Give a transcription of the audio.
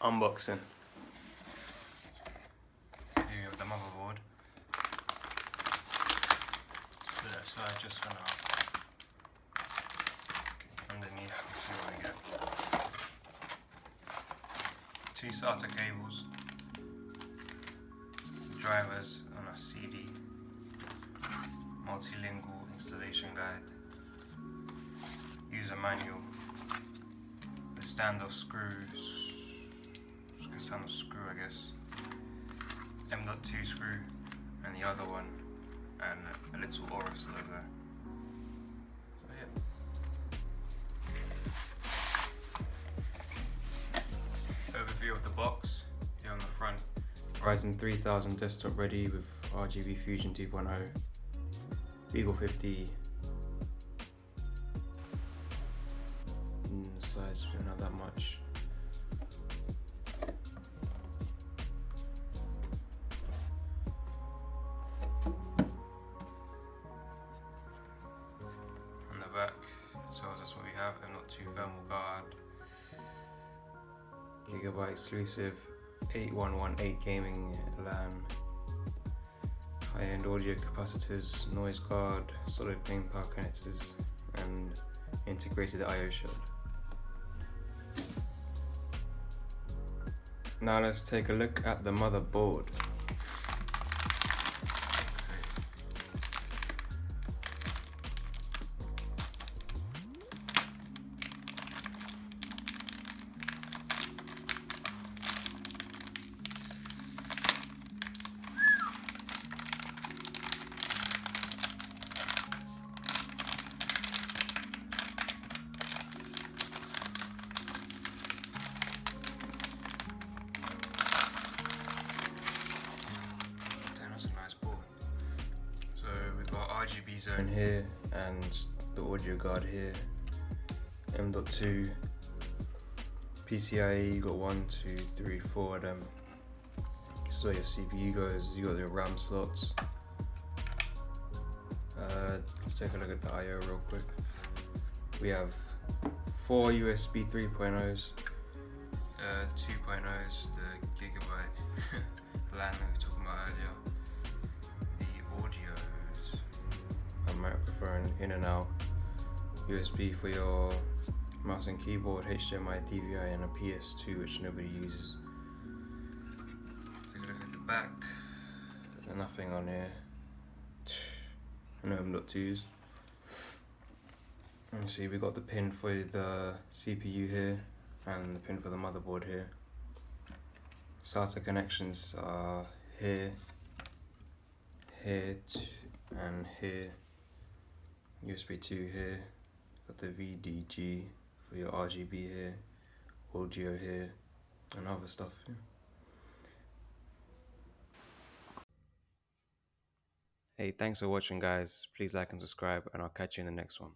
Unboxing. Here we have the motherboard. Put it aside just for now. Underneath, we'll see what we get. 2 SATA cables, drivers on a CD, multilingual installation guide, user manual, the standoff screws, standoff screw I guess, M.2 screw, and the other one, and a little Aorus logo. So yeah. Overview of the box here on the front. Ryzen 3000 desktop ready with RGB Fusion 2.0, B450. The size not that much. On the back tells us what we have, M.2 thermal guard, Gigabyte exclusive 8118 gaming LAN, high-end audio capacitors, noise guard, solid plain power connectors, and integrated I/O shield. Now let's take a look at the motherboard. RGB zone here and the audio guard here, M.2, PCIe, you got 1, 2, 3, 4 of them. This is where your CPU goes, you got your RAM slots. Let's take a look at the I/O real quick. We have 4 USB 3.0s, 2.0s, the Gigabyte LAN that we were talking about earlier, the audios, a microphone in and out, USB for your mouse and keyboard, HDMI, DVI, and a PS2 which nobody uses. Take a look at the back. There's nothing on here. No M.2s. And see, we got the pin for the CPU here and the pin for the motherboard here. SATA connections are here, here, and here. USB 2 here. Got the VDG for your RGB here, audio here, and other stuff. Yeah. Hey, thanks for watching guys. Please like and subscribe, and I'll catch you in the next one.